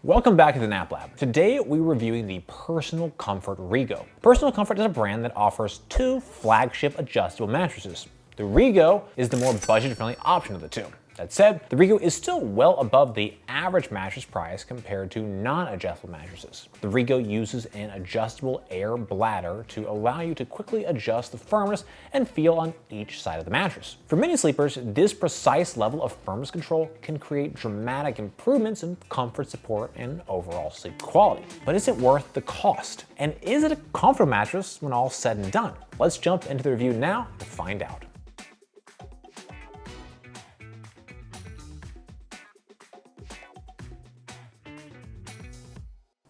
Welcome back to the Nap Lab. Today we're reviewing the Personal Comfort Rego. Personal Comfort is a brand that offers two flagship adjustable mattresses. The Rego is the more budget-friendly option of the two. That said, the Rego is still well above the average mattress price compared to non-adjustable mattresses. The Rego uses an adjustable air bladder to allow you to quickly adjust the firmness and feel on each side of the mattress. For many sleepers, this precise level of firmness control can create dramatic improvements in comfort, support, and overall sleep quality. But is it worth the cost? And is it a comfortable mattress when all's said and done? Let's jump into the review now to find out.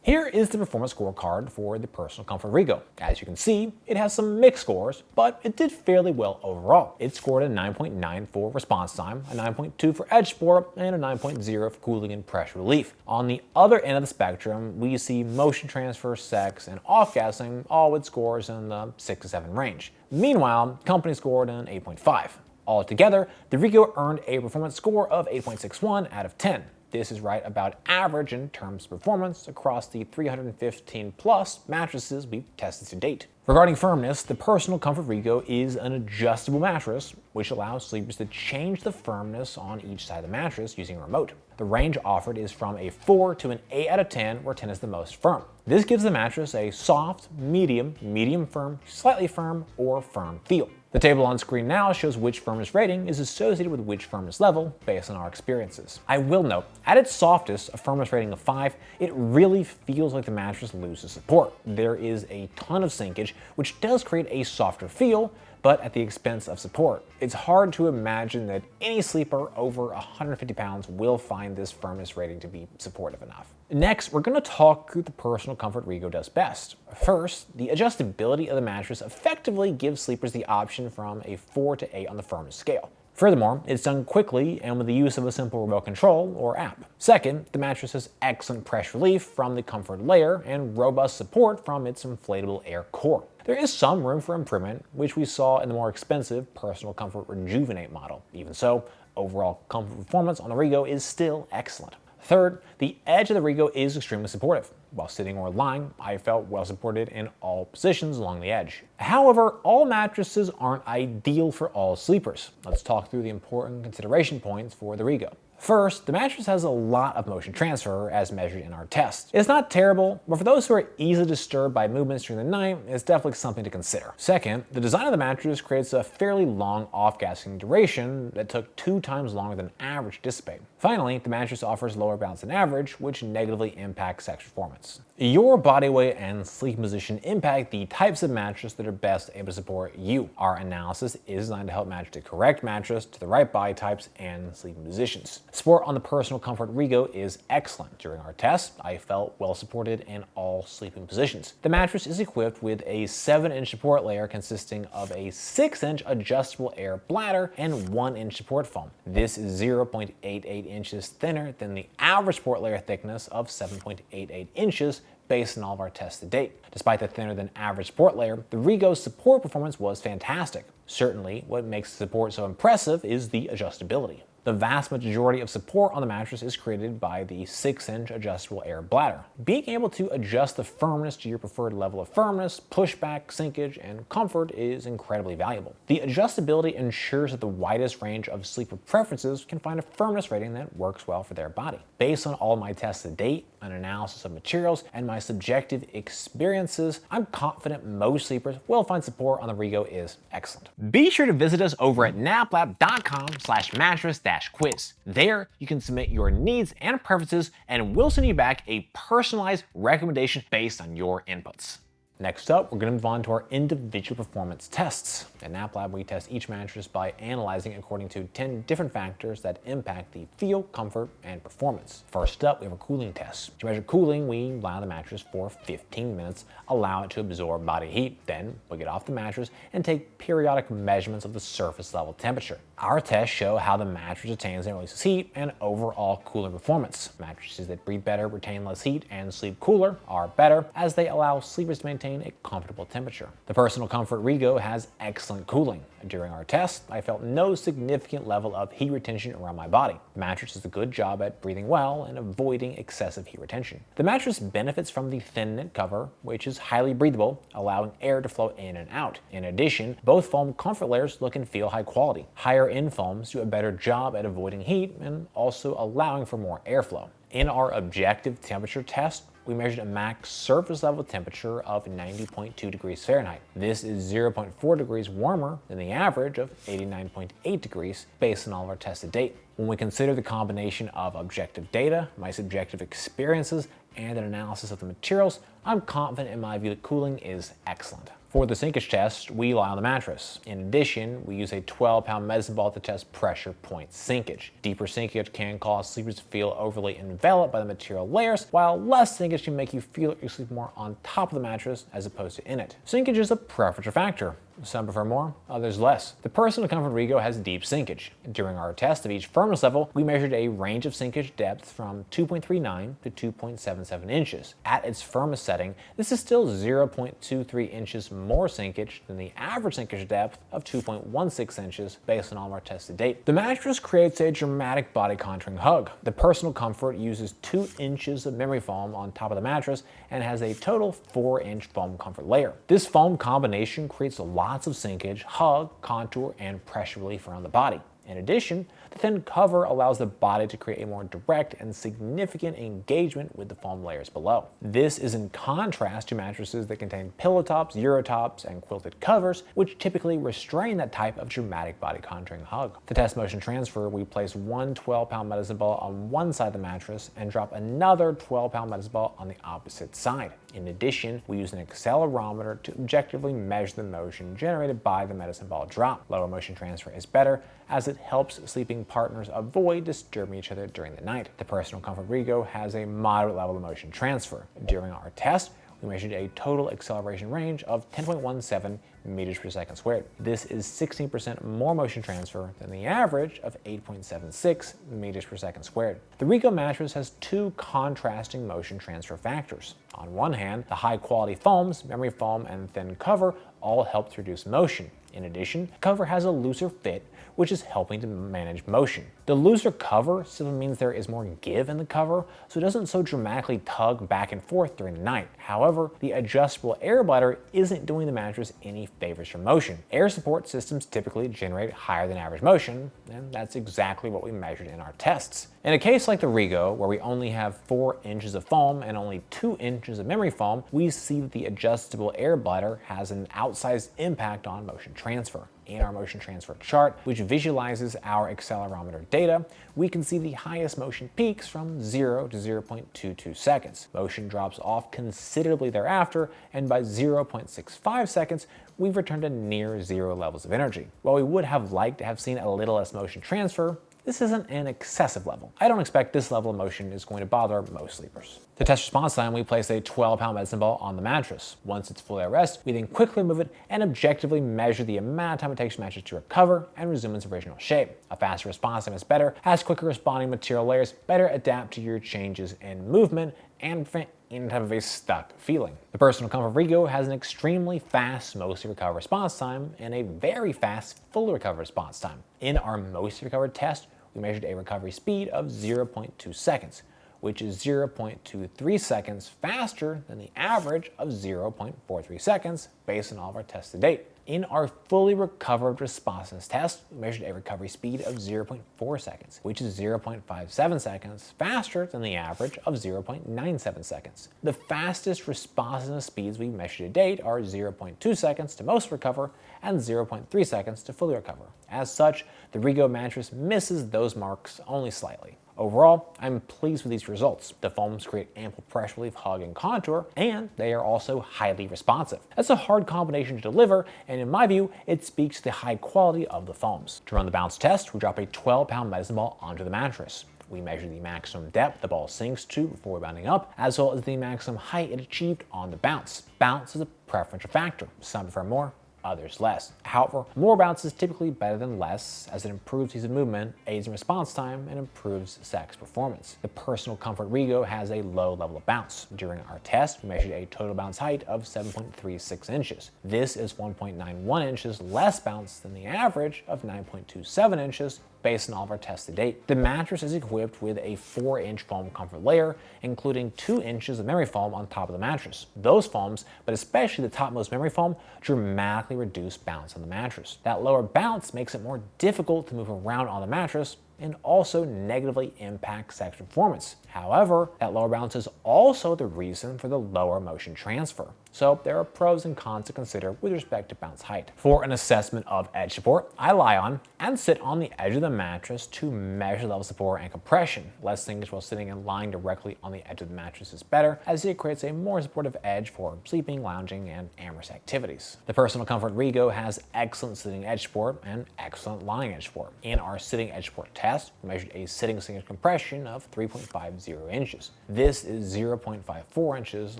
Here is the performance scorecard for the Personal Comfort Rego. As you can see, it has some mixed scores, but it did fairly well overall. It scored a 9.9 for response time, a 9.2 for edge support, and a 9.0 for cooling and pressure relief. On the other end of the spectrum, we see motion transfer, sex, and off-gassing, all with scores in the 6 to 7 range. Meanwhile, company scored an 8.5. Altogether, the Rego earned a performance score of 8.61 out of 10. This is right about average in terms of performance across the 315 plus mattresses we've tested to date. Regarding firmness, the Personal Comfort Rego is an adjustable mattress, which allows sleepers to change the firmness on each side of the mattress using a remote. The range offered is from a 4 to an 8 out of 10, where 10 is the most firm. This gives the mattress a soft, medium, medium firm, slightly firm, or firm feel. The table on screen now shows which firmness rating is associated with which firmness level based on our experiences. I will note, at its softest, a firmness rating of 5, it really feels like the mattress loses support. There is a ton of sinkage, which does create a softer feel, but at the expense of support. It's hard to imagine that any sleeper over 150 pounds will find this firmness rating to be supportive enough. Next, we're going to talk through the Personal Comfort Rego does best. First, the adjustability of the mattress effectively gives sleepers the option from a 4 to 8 on the firmness scale. Furthermore, it's done quickly and with the use of a simple remote control or app. Second, the mattress has excellent pressure relief from the comfort layer and robust support from its inflatable air core. There is some room for improvement, which we saw in the more expensive Personal Comfort Rejuvenate model. Even so, overall comfort performance on the Rego is still excellent. Third, the edge of the Rego is extremely supportive. While sitting or lying, I felt well supported in all positions along the edge. However, all mattresses aren't ideal for all sleepers. Let's talk through the important consideration points for the Rego. First, the mattress has a lot of motion transfer as measured in our test. It's not terrible, but for those who are easily disturbed by movements during the night, it's definitely something to consider. Second, the design of the mattress creates a fairly long off-gassing duration that took 2 times longer than average to dissipate. Finally, the mattress offers lower bounce than average, which negatively impacts sex performance. Your body weight and sleeping position impact the types of mattress that are best able to support you. Our analysis is designed to help match the correct mattress to the right body types and sleeping positions. Support on the Personal Comfort Rego is excellent. During our test, I felt well supported in all sleeping positions. The mattress is equipped with a 7-inch support layer consisting of a 6-inch adjustable air bladder and 1-inch support foam. This is 0.88 inches thinner than the average support layer thickness of 7.88 inches based on all of our tests to date. Despite the thinner than average support layer, the Rego's support performance was fantastic. Certainly, what makes the support so impressive is the adjustability. The vast majority of support on the mattress is created by the 6-inch adjustable air bladder. Being able to adjust the firmness to your preferred level of firmness, pushback, sinkage, and comfort is incredibly valuable. The adjustability ensures that the widest range of sleeper preferences can find a firmness rating that works well for their body. Based on all my tests to date, an analysis of materials, and my subjective experiences, I'm confident most sleepers will find support on the Rego is excellent. Be sure to visit us over at naplab.com/mattress-quiz. There, you can submit your needs and preferences, and we'll send you back a personalized recommendation based on your inputs. Next up, we're going to move on to our individual performance tests. At Nap Lab, we test each mattress by analyzing according to 10 different factors that impact the feel, comfort, and performance. First up, we have a cooling test. To measure cooling, we lie on the mattress for 15 minutes, allow it to absorb body heat, then we get off the mattress and take periodic measurements of the surface level temperature. Our tests show how the mattress retains and releases heat and overall cooling performance. Mattresses that breathe better, retain less heat, and sleep cooler are better, as they allow sleepers to maintain maintain a comfortable temperature. The Personal Comfort Rego has excellent cooling. During our test, I felt no significant level of heat retention around my body. The mattress does a good job at breathing well and avoiding excessive heat retention. The mattress benefits from the thin knit cover, which is highly breathable, allowing air to flow in and out. In addition, both foam comfort layers look and feel high quality. Higher end foams do a better job at avoiding heat and also allowing for more airflow. In our objective temperature test, we measured a max surface level temperature of 90.2 degrees Fahrenheit. This is 0.4 degrees warmer than the average of 89.8 degrees based on all of our tests to date. When we consider the combination of objective data, my subjective experiences, and an analysis of the materials, I'm confident in my view that cooling is excellent. For the Sinkage test, we lie on the mattress. In addition, we use a 12-pound medicine ball to test pressure point sinkage. Deeper sinkage can cause sleepers to feel overly enveloped by the material layers, while less sinkage can make you feel like you sleep more on top of the mattress as opposed to in it. Sinkage is a preferential factor. Some prefer more, others less. The Personal Comfort Rego has deep sinkage. During our test of each firmness level, we measured a range of sinkage depth from 2.39 to 2.77 inches. At its firmest setting, this is still 0.23 inches more sinkage than the average sinkage depth of 2.16 inches based on all of our tests to date. The mattress creates a dramatic body contouring hug. The Personal Comfort uses 2 inches of memory foam on top of the mattress and has a total 4-inch foam comfort layer. This foam combination creates lots of sinkage, hug, contour, and pressure relief around the body. In addition, the thin cover allows the body to create a more direct and significant engagement with the foam layers below. This is in contrast to mattresses that contain pillow tops, Eurotops, and quilted covers, which typically restrain that type of dramatic body contouring hug. To test motion transfer, we place one 12-pound medicine ball on one side of the mattress and drop another 12-pound medicine ball on the opposite side. In addition, we use an accelerometer to objectively measure the motion generated by the medicine ball drop. Lower motion transfer is better as it helps sleeping partners avoid disturbing each other during the night. The Personal Comfort Rego has a moderate level of motion transfer. During our test, we measured a total acceleration range of 10.17 meters per second squared. This is 16% more motion transfer than the average of 8.76 meters per second squared. The Rego mattress has two contrasting motion transfer factors. On one hand, the high quality foams, memory foam, and thin cover all help to reduce motion. In addition, the cover has a looser fit, which is helping to manage motion. The looser cover simply means there is more give in the cover, so it doesn't so dramatically tug back and forth during the night. However, the adjustable air bladder isn't doing the mattress any favors for motion. Air support systems typically generate higher than average motion, and that's exactly what we measured in our tests. In a case like the Rego, where we only have 4 inches of foam and only 2 inches of memory foam, we see that the adjustable air bladder has an outsized impact on motion transfer. In our motion transfer chart, which visualizes our accelerometer data, we can see the highest motion peaks from 0 to 0.22 seconds. Motion drops off considerably thereafter, and by 0.65 seconds, we've returned to near zero levels of energy. While we would have liked to have seen a little less motion transfer, this isn't an excessive level. I don't expect this level of motion is going to bother most sleepers. To test response time, we place a 12-pound medicine ball on the mattress. Once it's fully at rest, we then quickly remove it and objectively measure the amount of time it takes for the mattress to recover and resume its original shape. A faster response time is better, as quicker responding material layers better adapt to your changes in movement and prevent any type of a stuck feeling. The Personal Comfort Rego has an extremely fast mostly recovered response time and a very fast fully recovered response time. In our mostly recovered test, we measured a recovery speed of 0.2 seconds, which is 0.23 seconds faster than the average of 0.43 seconds based on all of our tests to date. In our fully recovered responses test, we measured a recovery speed of 0.4 seconds, which is 0.57 seconds faster than the average of 0.97 seconds. The fastest responsiveness speeds we measured to date are 0.2 seconds to most recover and 0.3 seconds to fully recover. As such, the Rego mattress misses those marks only slightly. Overall, I'm pleased with these results. The foams create ample pressure relief, hug, and contour, and they are also highly responsive. That's a hard combination to deliver, and in my view, it speaks to the high quality of the foams. To run the bounce test, we drop a 12-pound medicine ball onto the mattress. We measure the maximum depth the ball sinks to before bounding up, as well as the maximum height it achieved on the bounce. Bounce is a preferential factor. Some prefer more, others less. However, more bounce is typically better than less, as it improves ease of movement, aids in response time, and improves sex performance. The Personal Comfort Rego has a low level of bounce. During our test, we measured a total bounce height of 7.36 inches. This is 1.91 inches less bounce than the average of 9.27 inches based on all of our tests to date. The mattress is equipped with a 4-inch foam comfort layer, including 2 inches of memory foam on top of the mattress. Those foams, but especially the topmost memory foam, dramatically reduce bounce on the mattress. That lower bounce makes it more difficult to move around on the mattress and also negatively impacts sex performance. However, that lower bounce is also the reason for the lower motion transfer. So there are pros and cons to consider with respect to bounce height. For an assessment of edge support, I lie on and sit on the edge of the mattress to measure level of support and compression. Less sinkage while sitting and lying directly on the edge of the mattress is better, as it creates a more supportive edge for sleeping, lounging, and amorous activities. The Personal Comfort Rego has excellent sitting edge support and excellent lying edge support. In our sitting edge support test, we measured a sitting sinkage compression of 3.50 inches. This is 0.54 inches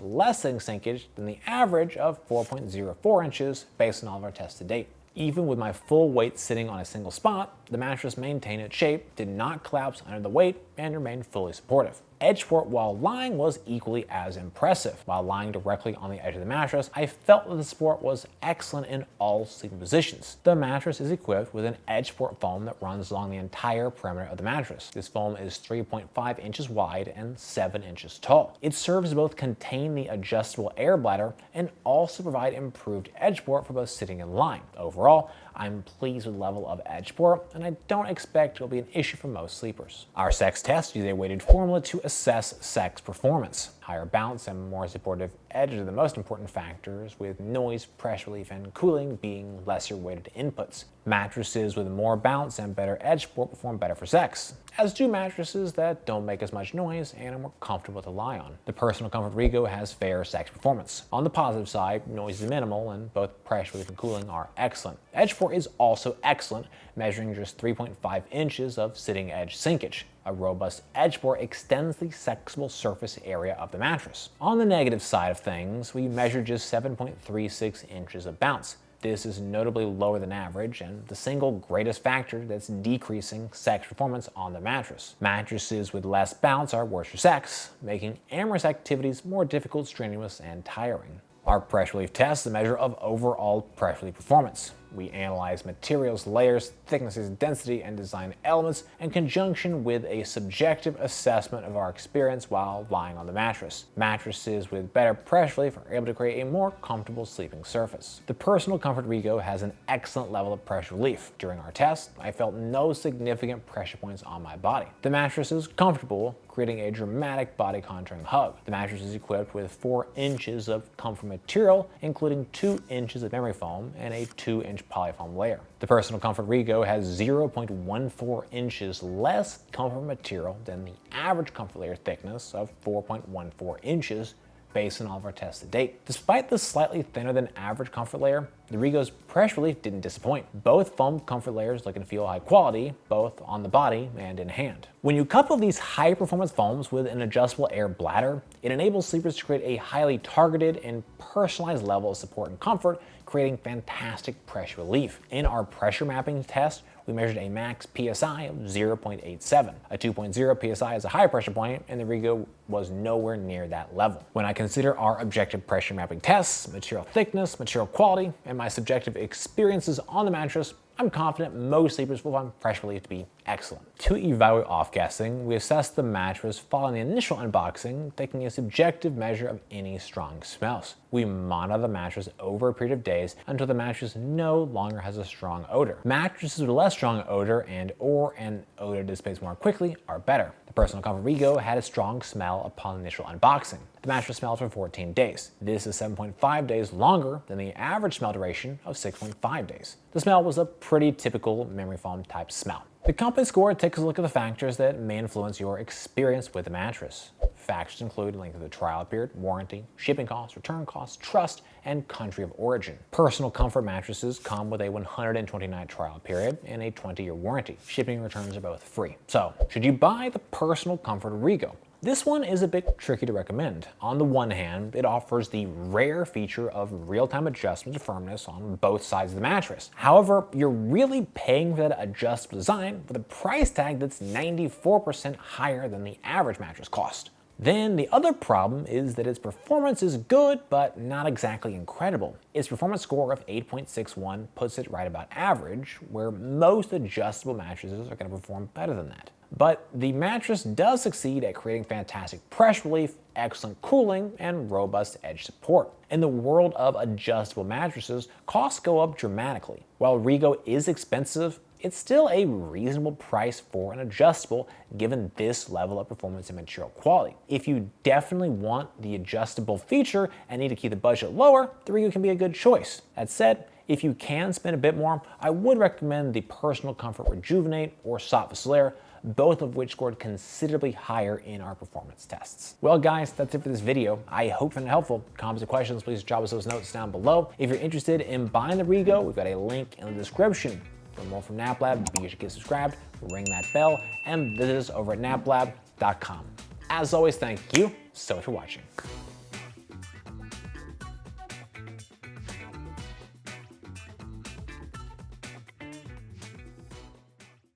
less sitting sinkage than the average of 4.04 inches based on all of our tests to date. Even with my full weight sitting on a single spot, the mattress maintained its shape, did not collapse under the weight, and remained fully supportive. Edge support while lying was equally as impressive. While lying directly on the edge of the mattress, I felt that the support was excellent in all sleeping positions. The mattress is equipped with an edge support foam that runs along the entire perimeter of the mattress. This foam is 3.5 inches wide and 7 inches tall. It serves to both contain the adjustable air bladder and also provide improved edge support for both sitting and lying. Overall, I'm pleased with the level of edge support, and I don't expect it will be an issue for most sleepers. Our sex test used a weighted formula to assess sex performance. Higher bounce and more supportive edge are the most important factors, with noise, pressure relief, and cooling being lesser weighted inputs. Mattresses with more bounce and better edge support perform better for sex, as do mattresses that don't make as much noise and are more comfortable to lie on. The Personal Comfort Rego has fair sex performance. On the positive side, noise is minimal and both pressure relief and cooling are excellent. Edge support is also excellent, measuring just 3.5 inches of sitting edge sinkage. A robust edge support extends the sexable surface area of the mattress. On the negative side of things, we measured just 7.36 inches of bounce. This is notably lower than average and the single greatest factor that's decreasing sex performance on the mattress. Mattresses with less bounce are worse for sex, making amorous activities more difficult, strenuous, and tiring. Our pressure relief test is a measure of overall pressure relief performance. We analyze materials, layers, thicknesses, density, and design elements in conjunction with a subjective assessment of our experience while lying on the mattress. Mattresses with better pressure relief are able to create a more comfortable sleeping surface. The Personal Comfort Rego has an excellent level of pressure relief. During our test, I felt no significant pressure points on my body. The mattress is comfortable, creating a dramatic body contouring hug. The mattress is equipped with 4 inches of comfort material, including 2 inches of memory foam and a 2-inch polyfoam layer. The Personal Comfort Rego has 0.14 inches less comfort material than the average comfort layer thickness of 4.14 inches based on all of our tests to date. Despite the slightly thinner than average comfort layer, the Rego's pressure relief didn't disappoint. Both foam comfort layers look and feel high quality, both on the body and in hand. When you couple these high performance foams with an adjustable air bladder, it enables sleepers to create a highly targeted and personalized level of support and comfort, creating fantastic pressure relief. In our pressure mapping test, we measured a max PSI of 0.87. A 2.0 PSI is a high pressure point, and the Rego was nowhere near that level. When I consider our objective pressure mapping tests, material thickness, material quality, and my subjective experiences on the mattress, I'm confident most sleepers will find pressure relief to be excellent. To evaluate off-gassing, we assessed the mattress following the initial unboxing, taking a subjective measure of any strong smells. We monitor the mattress over a period of days until the mattress no longer has a strong odor. Mattresses with a less strong odor or an odor dissipates more quickly are better. The Personal Comfort Rego had a strong smell upon initial unboxing. The mattress smelled for 14 days. This is 7.5 days longer than the average smell duration of 6.5 days. The smell was a pretty typical memory foam type smell. The company score takes a look at the factors that may influence your experience with the mattress. Factors include length of the trial period, warranty, shipping costs, return costs, trust, and country of origin. Personal Comfort mattresses come with a 129 trial period and a 20-year warranty. Shipping and returns are both free. So, should you buy the Personal Comfort Rego? This one is a bit tricky to recommend. On the one hand, it offers the rare feature of real-time adjustment to firmness on both sides of the mattress. However, you're really paying for that adjustable design with a price tag that's 94% higher than the average mattress cost. Then the other problem is that its performance is good, but not exactly incredible. Its performance score of 8.61 puts it right about average, where most adjustable mattresses are going to perform better than that. But the mattress does succeed at creating fantastic pressure relief, excellent cooling, and robust edge support. In the world of adjustable mattresses, costs go up dramatically. While Rego is expensive, it's still a reasonable price for an adjustable given this level of performance and material quality. If you definitely want the adjustable feature and need to keep the budget lower, the Rego can be a good choice. That said, if you can spend a bit more, I would recommend the Personal Comfort Rejuvenate or Soft Solaire, both of which scored considerably higher in our performance tests. Well guys, that's it for this video. I hope you found it helpful. Comments or questions, please drop us those notes down below. If you're interested in buying the Rego, we've got a link in the description. For more from NapLab, be sure to get subscribed, ring that bell, and visit us over at naplab.com. As always, thank you so much for watching.